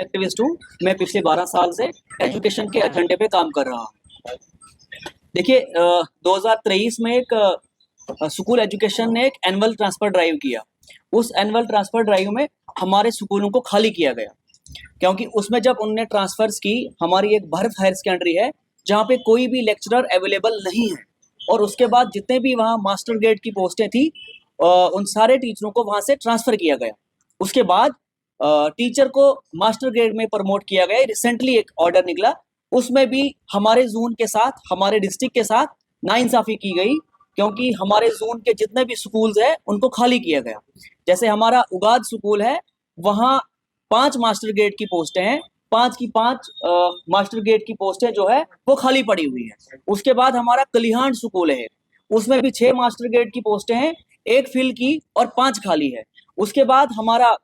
Activist हूँ। मैं पिछले 12 साल से एजुकेशन के एजेंडे पे काम कर रहा हूँ। देखिए 2023 में एक स्कूल एजुकेशन ने एक एनुअल ट्रांसफर ड्राइव किया। उस एनुअल ट्रांसफर ड्राइव में हमारे स्कूलों को खाली किया गया, क्योंकि उसमें जब उनने ट्रांसफर्स की, हमारी एक भारत हायर सेकेंडरी है जहाँ पे कोई भी लेक्चरर अवेलेबल नहीं है, और उसके बाद जितने भी वहाँ मास्टर ग्रेड की पोस्टें थी उन सारे टीचरों को वहाँ से ट्रांसफ़र किया गया। उसके बाद टीचर को मास्टर ग्रेड में प्रमोट किया गया। रिसेंटली एक ऑर्डर निकला, उसमें भी हमारे जोन के साथ, हमारे डिस्ट्रिक्ट के साथ नाइंसाफ़ी की गई, क्योंकि हमारे जोन के जितने भी स्कूल्स हैं उनको खाली किया गया। जैसे हमारा उगाद स्कूल है, वहाँ 5 मास्टर ग्रेड की पोस्टें हैं, 5 की 5 मास्टर ग्रेड की पोस्टें जो है वो खाली पड़ी हुई हैं। उसके बाद हमारा कलिहान स्कूल है, उसमें भी 6 मास्टर ग्रेड की पोस्टें हैं, 1 फिल की और 5 खाली है। उसके बाद हमारा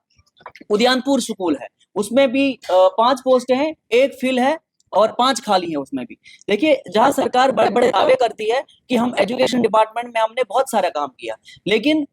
उदयनपुर स्कूल है, उसमें भी 5 पोस्टें हैं, 1 फिल है और 5 खाली है उसमें भी। देखिए, जहाँ सरकार बड़े-बड़े दावे करती है कि हम एजुकेशन डिपार्टमेंट में हमने बहुत सारा काम किया, लेकिन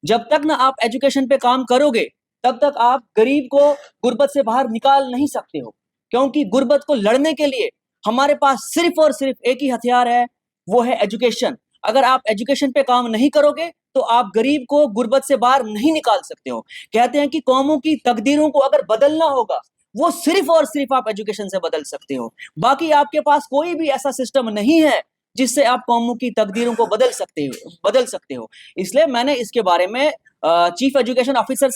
जब तक ना आप एजुकेशन पे काम करोगे, तब तक आप गरीब को गुर्बत से बाहर निकाल नहीं सकते हो। क्योंकि गुर्बत को लड़ने के लिए हमारे पास सिर्फ और सिर्फ एक ही हथियार है, वो है एजुकेशन। अगर आप एजुकेशन पे काम नहीं करोगे, तो आप गरीब को गुर्बत से बाहर नहीं निकाल सकते हो। कहते हैं कि कौमों की तकदीरों को अगर बदलना होगा, वो सिर्फ और सिर्फ आप एजुकेशन से बदल सकते हो। बाकी आपके पास कोई भी ऐसा सिस्टम नहीं है जिससे आप कौमों की तकदीरों को बदल सकते हो। इसलिए मैंने इसके बारे में चीफ एजुकेशन ऑफिसर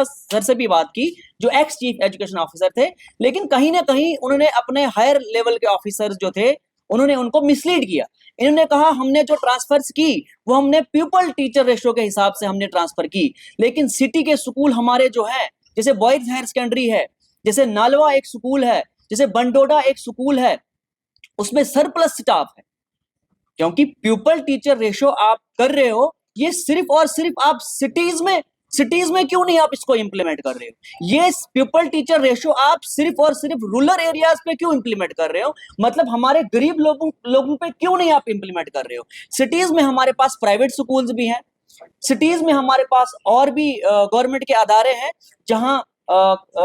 सर से भी बात की, जो एक्स चीफ एजुकेशन ऑफिसर थे, लेकिन कहीं ना कहीं उन्होंने अपने हायर लेवल के ऑफिसर्स जो थे, उन्होंने उनको मिसलीड किया। इन्होंने कहा हमने जो ट्रांसफर्स की वो हमने प्यूपल टीचर रेशो के हिसाब से हमने ट्रांसफर की, लेकिन सिटी के स्कूल हमारे जो हैं, जैसे बॉयज हायर सेकेंडरी है, जैसे नालवा एक स्कूल है, जैसे बंडोडा एक स्कूल है, उसमें सरप्लस स्टाफ है। क्योंकि प्यूपल टीचर रेशो आप कर रहे हो, ये सिर्फ और सिर्फ आप सिटीज में क्यों नहीं आप इसको इंप्लीमेंट कर रहे हो? ये प्यूपल टीचर रेशो आप सिर्फ और सिर्फ रूरल एरियाज पे क्यों इंप्लीमेंट कर रहे हो? मतलब हमारे गरीब लोगों पे क्यों नहीं आप इंप्लीमेंट कर रहे हो? सिटीज में हमारे पास प्राइवेट स्कूल्स भी हैं, सिटीज में हमारे पास और भी गवर्नमेंट के अदारे हैं जहां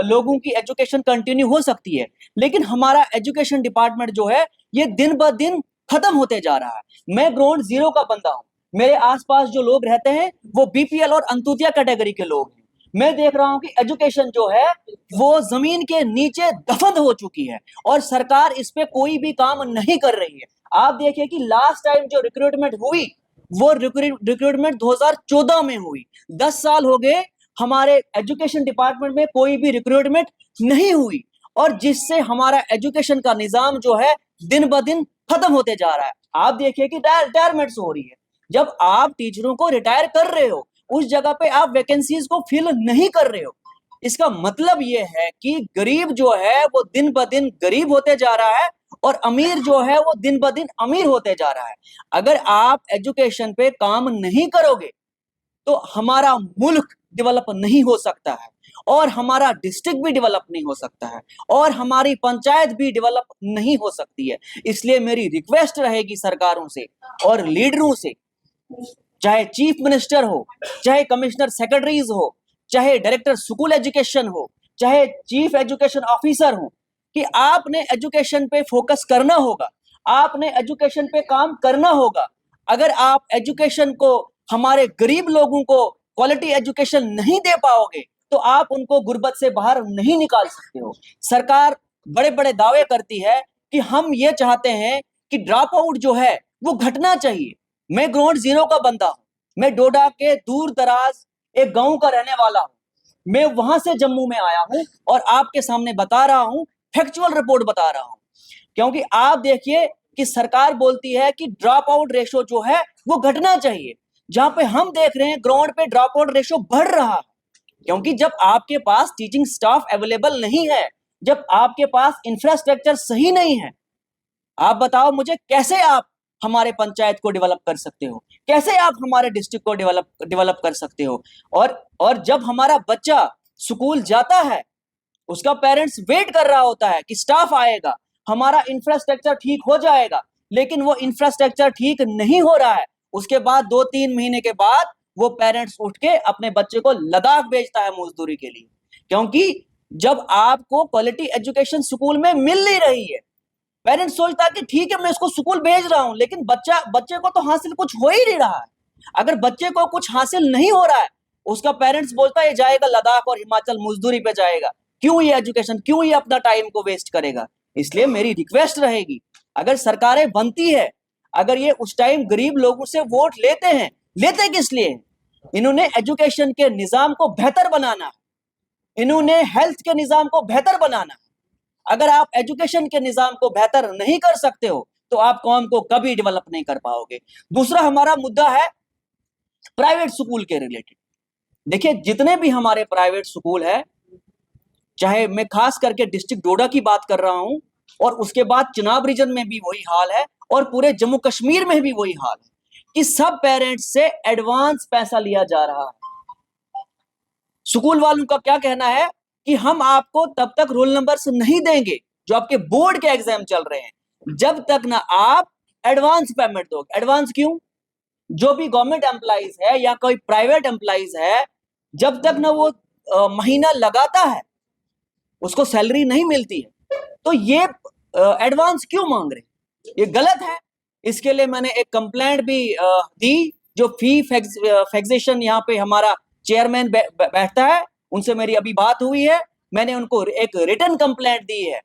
लोगों की एजुकेशन कंटिन्यू हो सकती है, लेकिन हमारा एजुकेशन डिपार्टमेंट जो है ये दिन ब दिन खत्म होते जा रहा है। मैं ग्राउंड जीरो का बंदा हूं, मेरे आसपास जो लोग रहते हैं वो बीपीएल और अंत्योदय कैटेगरी के लोग हैं। मैं देख रहा हूं कि एजुकेशन जो है वो जमीन के नीचे दफन हो चुकी है और सरकार इस पे कोई भी काम नहीं कर रही है। आप देखिए कि लास्ट टाइम जो रिक्रूटमेंट हुई, वो रिक्रूटमेंट 2014 में हुई। 10 साल हो गए, हमारे एजुकेशन डिपार्टमेंट में कोई भी रिक्रूटमेंट नहीं हुई, और जिससे हमारा एजुकेशन का निजाम जो है दिन ब दिन खत्म होते जा रहा है। आप देखिए कि रिटायरमेंट्स हो रही है। जब आप टीचरों को रिटायर कर रहे हो, उस जगह पे आप वैकेंसीज को फिल नहीं कर रहे हो। इसका मतलब ये है कि गरीब जो है वो दिन ब दिन गरीब होते जा रहा है और अमीर जो है वो दिन ब दिन अमीर होते जा रहा है। अगर आप एजुकेशन पे काम नहीं करोगे तो हमारा मुल्क डेवलप नहीं हो सकता है, और हमारा डिस्ट्रिक्ट भी डेवलप नहीं हो सकता है, और हमारी पंचायत भी डेवलप नहीं हो सकती है। इसलिए मेरी रिक्वेस्ट रहेगी सरकारों से और लीडरों से, चाहे चीफ मिनिस्टर हो, चाहे कमिश्नर सेक्रेटरीज हो, चाहे डायरेक्टर स्कूल एजुकेशन हो, चाहे चीफ एजुकेशन ऑफिसर हो, कि आपने एजुकेशन पे फोकस करना होगा, आपने एजुकेशन पे काम करना होगा। अगर आप एजुकेशन को, हमारे गरीब लोगों को क्वालिटी एजुकेशन नहीं दे पाओगे, तो आप उनको गुर्बत से बाहर नहीं निकाल सकते हो। सरकार बड़े बड़े दावे करती है कि हम ये चाहते हैं कि ड्रॉप आउट जो है वो घटना चाहिए। मैं ग्राउंड जीरो का बंदा हूं, मैं डोडा के दूर दराज एक गांव का रहने वाला हूं। मैं वहां से जम्मू में आया हूं और आपके सामने बता रहा हूं, फैक्चुअल रिपोर्ट बता रहा हूं। क्योंकि आप देखिए कि सरकार बोलती है कि ड्रॉप आउट रेशो जो है वो घटना चाहिए, जहां पे हम देख रहे हैं ग्राउंड पे ड्रॉप आउट रेशो बढ़ रहा है। क्योंकि जब आपके पास टीचिंग स्टाफ अवेलेबल नहीं है, जब आपके पास इंफ्रास्ट्रक्चर सही नहीं है, आप बताओ मुझे कैसे आप हमारे पंचायत को डेवलप कर सकते हो, कैसे आप हमारे डिस्ट्रिक्ट को डेवलप कर सकते हो? और जब हमारा बच्चा स्कूल जाता है, उसका पेरेंट्स वेट कर रहा होता है कि स्टाफ आएगा, हमारा इंफ्रास्ट्रक्चर ठीक हो जाएगा, लेकिन वो इंफ्रास्ट्रक्चर ठीक नहीं हो रहा है। उसके बाद 2-3 महीने के बाद वो पेरेंट्स उठ के अपने बच्चे को लद्दाख भेजता है मजदूरी के लिए, क्योंकि जब आपको क्वालिटी एजुकेशन स्कूल में मिल नहीं रही है। पेरेंट्स सोचता है कि ठीक है मैं इसको स्कूल भेज रहा हूं, लेकिन बच्चे को तो हासिल कुछ हो ही नहीं रहा है। अगर बच्चे को कुछ हासिल नहीं हो रहा है, उसका पेरेंट्स बोलता है ये जाएगा लद्दाख और हिमाचल मजदूरी पे जाएगा, क्यों ये एजुकेशन, क्यों ये अपना टाइम को वेस्ट करेगा। इसलिए मेरी रिक्वेस्ट रहेगी, अगर सरकारें बनती है, अगर ये उस टाइम गरीब लोगों से वोट लेते हैं, लेते किस लिए? इन्होंने एजुकेशन के निजाम को बेहतर बनाना, इन्होंने हेल्थ के निजाम को बेहतर बनाना। अगर आप एजुकेशन के निजाम को बेहतर नहीं कर सकते हो तो आप कौम को कभी डेवलप नहीं कर पाओगे। दूसरा हमारा मुद्दा है प्राइवेट स्कूल के रिलेटेड। देखिए जितने भी हमारे प्राइवेट स्कूल है, चाहे मैं खास करके डिस्ट्रिक्ट डोडा की बात कर रहा हूं, और उसके बाद चिनाब रीजन में भी वही हाल है, और पूरे जम्मू कश्मीर में भी वही हाल है कि सब पेरेंट्स से एडवांस पैसा लिया जा रहा है। स्कूल वालों का क्या कहना है कि हम आपको तब तक रोल नंबर्स नहीं देंगे जो आपके बोर्ड के एग्जाम चल रहे हैं, जब तक ना आप एडवांस पेमेंट दोगे। एडवांस क्यों? जो भी गवर्नमेंट एम्प्लॉइज है या कोई प्राइवेट एम्प्लॉइज है, जब तक ना वो महीना लगाता है उसको सैलरी नहीं मिलती है, तो ये एडवांस क्यों मांग रहे? ये गलत है। इसके लिए मैंने एक कंप्लेंट भी दी। जो फी फिक्सेशन यहाँ पे हमारा चेयरमैन बैठता है, उनसे मेरी अभी बात हुई है, मैंने उनको एक रिटन कंप्लेंट दी है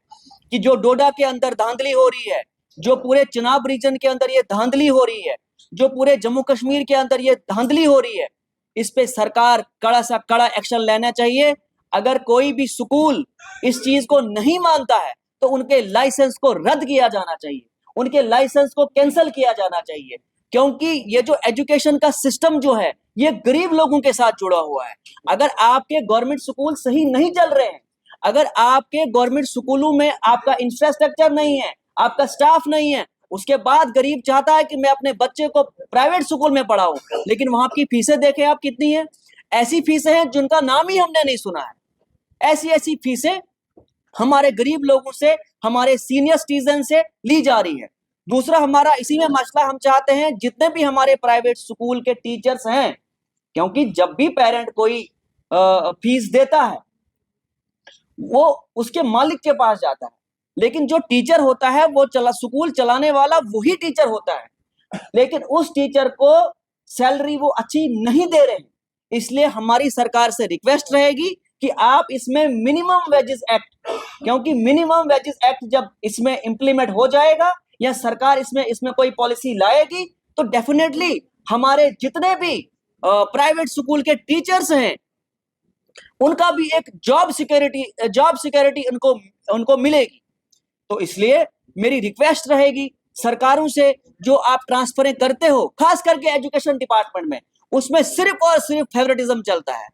कि जो डोडा के अंदर धांधली हो रही है, जो पूरे चिनाब रीजन के अंदर ये धांधली हो रही है, जो पूरे जम्मू कश्मीर के अंदर ये धांधली हो रही है, इस पे सरकार कड़ा सा कड़ा एक्शन लेना चाहिए। अगर कोई भी स्कूल इस चीज को नहीं मानता है तो उनके लाइसेंस को रद्द किया जाना चाहिए, उनके लाइसेंस को कैंसिल किया जाना चाहिए, क्योंकि ये जो एजुकेशन का सिस्टम जो है ये गरीब लोगों के साथ जुड़ा हुआ है। अगर आपके गवर्नमेंट स्कूल सही नहीं चल रहे हैं, अगर आपके गवर्नमेंट स्कूलों में आपका इंफ्रास्ट्रक्चर नहीं है, आपका स्टाफ नहीं है, उसके बाद गरीब चाहता है कि मैं अपने बच्चे को प्राइवेट स्कूल में पढ़ाऊं, लेकिन वहां की फीसें देखें आप कितनी है। ऐसी फीसें हैं जिनका नाम ही हमने नहीं सुना है। ऐसी ऐसी फीसें हमारे गरीब लोगों से, हमारे सीनियर सिटीजन से ली जा रही है। दूसरा हमारा इसी में मसला, हम चाहते हैं जितने भी हमारे प्राइवेट स्कूल के टीचर्स हैं, क्योंकि जब भी पेरेंट कोई फीस देता है वो उसके मालिक के पास जाता है, लेकिन जो टीचर होता है वो स्कूल चलाने वाला वही टीचर होता है, लेकिन उस टीचर को सैलरी वो अच्छी नहीं दे रहे हैं। इसलिए हमारी सरकार से रिक्वेस्ट रहेगी कि आप इसमें मिनिमम वेजेस एक्ट, क्योंकि मिनिमम वेजेस एक्ट जब इसमें इंप्लीमेंट हो जाएगा या सरकार इसमें कोई पॉलिसी लाएगी, तो डेफिनेटली हमारे जितने भी प्राइवेट स्कूल के टीचर्स हैं उनका भी एक जॉब सिक्योरिटी उनको मिलेगी। तो इसलिए मेरी रिक्वेस्ट रहेगी सरकारों से, जो आप ट्रांसफरें करते हो खास करके एजुकेशन डिपार्टमेंट में, उसमें सिर्फ और सिर्फ फेवरेटिज्म चलता है,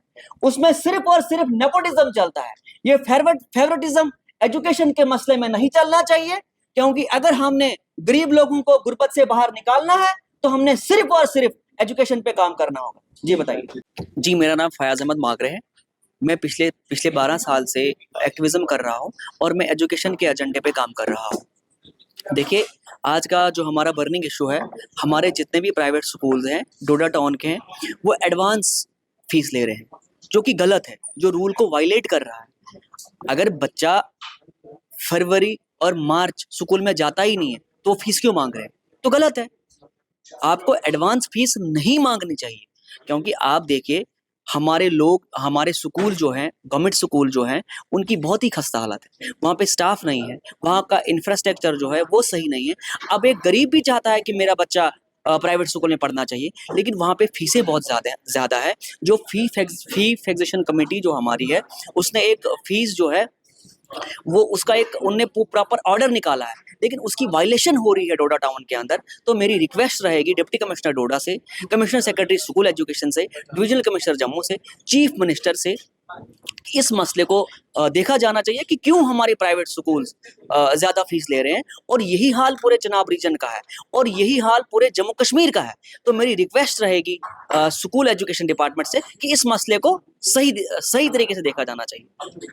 उसमें सिर्फ और सिर्फ नेपोटिज्म चलता है। ये फेवरेटिज्म एजुकेशन के मसले में नहीं चलना चाहिए, क्योंकि अगर हमने गरीब लोगों को गुर्बत से बाहर निकालना है तो हमने सिर्फ और सिर्फ एजुकेशन पे काम करना होगा। जी बताइए। जी, मेरा नाम फयाज अहमद मागरे है। मैं पिछले 12 साल से एक्टिविज्म कर रहा हूँ और मैं एजुकेशन के एजेंडे पे काम कर रहा हूँ। देखिए, आज का जो हमारा बर्निंग इशू है, हमारे जितने भी प्राइवेट स्कूल्स हैं डोडा टाउन के हैं, वो एडवांस फीस ले रहे हैं, जो कि गलत है, जो रूल को वायलेट कर रहा है। अगर बच्चा फरवरी और मार्च स्कूल में जाता ही नहीं है तो फीस क्यों मांग रहे हैं? तो गलत है। आपको एडवांस फीस नहीं मांगनी चाहिए, क्योंकि आप देखिए हमारे स्कूल जो हैं, गवर्नमेंट स्कूल जो हैं, उनकी बहुत ही खस्ता हालत है। वहाँ पे स्टाफ नहीं है, वहाँ का इंफ्रास्ट्रक्चर जो है वो सही नहीं है। अब एक गरीब भी चाहता है कि मेरा बच्चा प्राइवेट स्कूल में पढ़ना चाहिए, लेकिन वहाँ पे फीसें बहुत ज़्यादा है। जो फी फिक्सेशन कमेटी जो हमारी है, उसने एक फीस जो है वो उनने प्रॉपर ऑर्डर निकाला है, लेकिन उसकी वायलेशन हो रही है डोडा टाउन के अंदर। तो मेरी रिक्वेस्ट रहेगी डिप्टी कमिश्नर डोडा से, कमिश्नर सेक्रेटरी स्कूल एजुकेशन से, डिविजनल कमिश्नर जम्मू से, चीफ मिनिस्टर से, इस मसले को देखा जाना चाहिए कि क्यों हमारे प्राइवेट स्कूल्स ज़्यादा फीस ले रहे हैं। और यही हाल पूरे चिनाब रीजन का है और यही हाल पूरे जम्मू कश्मीर का है। तो मेरी रिक्वेस्ट रहेगी स्कूल एजुकेशन डिपार्टमेंट से कि इस मसले को सही तरीके से देखा जाना चाहिए।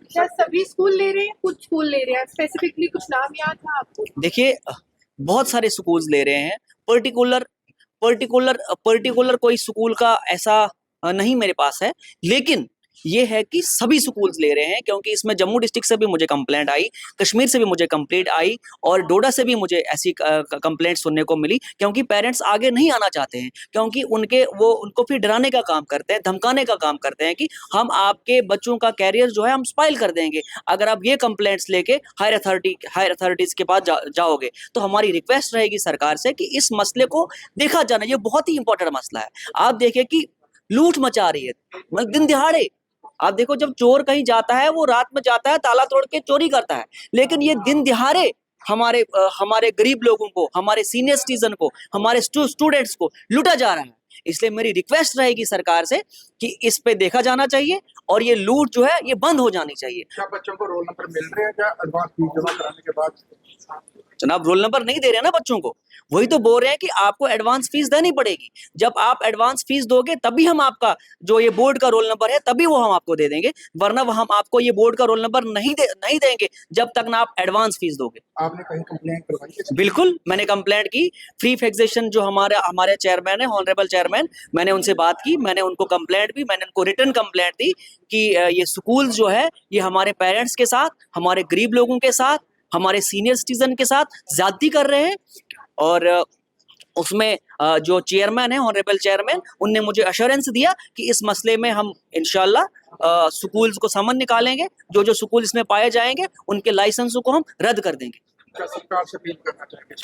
क्या सभी स्कूल ले रहे हैं, कुछ स्कूल ले रहे हैं? स्पेसिफिकली कुछ नाम याद है आपको? देखिए, बहुत सारे स्कूल्स ले रहे हैं। पर्टिकुलर कोई स्कूल का ऐसा नहीं मेरे पास है, लेकिन ये है कि सभी स्कूल्स ले रहे हैं, क्योंकि इसमें जम्मू डिस्ट्रिक्ट से भी मुझे कंप्लेंट आई, कश्मीर से भी मुझे कंप्लेंट आई और डोडा से भी मुझे ऐसी कंप्लेंट सुनने को मिली, क्योंकि पेरेंट्स आगे नहीं आना चाहते हैं, क्योंकि उनको फिर डराने का काम करते हैं, धमकाने का काम करते हैं कि हम आपके बच्चों का कैरियर जो है हम स्पॉइल कर देंगे अगर आप ये कंप्लेंट्स लेके हायर अथॉरिटीज के पास जाओगे। तो हमारी रिक्वेस्ट रहेगी सरकार से कि इस मसले को देखा जाना, ये बहुत ही इंपॉर्टेंट मसला है। आप देखिए कि लूट मचा रही है, मतलब दिन दिहाड़े। आप देखो जब चोर कहीं जाता है वो रात में जाता है, ताला तोड़ के चोरी करता है, लेकिन ये दिन दिहाड़े हमारे गरीब लोगों को, हमारे सीनियर सिटीजन को, हमारे स्टूडेंट्स को लूटा जा रहा है। इसलिए मेरी रिक्वेस्ट रहेगी सरकार से कि इस पे देखा जाना चाहिए और ये लूट जो है ये बंद हो जानी चाहिए। क्या बच्चों को रोल नंबर मिल रहे हैं क्या एडवांस फीस जमा कराने के बाद? जनाब रोल नंबर नहीं दे रहे हैं ना बच्चों को, वही तो बोल रहे हैं कि आपको एडवांस फीस देनी पड़ेगी। जब आप एडवांस फीस दोगे तभी हम आपका जो ये बोर्ड का रोल नंबर है तभी वो हम आपको दे देंगे, वरना हम आपको ये बोर्ड का रोल नंबर नहीं देंगे जब तक ना आप एडवांस फीस दोगे। आपने कहीं कंप्लेंट करवाई है? बिल्कुल मैंने कंप्लेंट की। फ्री फैक्सेशन जो हमारे चेयरमैन है, ऑनरेबल चेयरमैन, मैंने उनसे बात की, मैंने उनको कंप्लेंट भी, मैंने उनको रिटर्न कंप्लेंट दी कि ये स्कूल जो है ये हमारे पेरेंट्स के साथ, हमारे गरीब लोगों के साथ, हमारे सीनियर सिटीजन के साथ ज्यादती कर रहे हैं। और उसमें जो चेयरमैन है, ऑनरेबल चेयरमैन, उनने मुझे अश्योरेंस दिया कि इस मसले में हम इंशाल्लाह स्कूल्स को समन निकालेंगे, जो स्कूल इसमें पाए जाएंगे उनके लाइसेंसों को हम रद्द कर देंगे। क्या सरकार से अपील करना चाहेंगे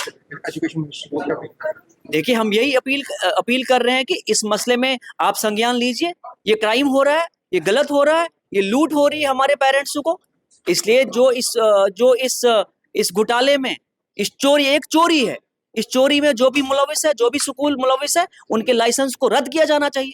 एजुकेशन मिनिस्ट्री को? क्या अपील करें? देखिए हम यही अपील कर रहे हैं कि इस मसले में आप संज्ञान लीजिए। ये क्राइम हो रहा है, ये गलत हो रहा है, ये लूट हो रही है हमारे पेरेंट्स को। इसलिए जो इस घोटाले में एक चोरी है, इस चोरी में जो भी मुलविस है, जो भी स्कूल मुलविस है, उनके लाइसेंस को रद्द किया जाना चाहिए।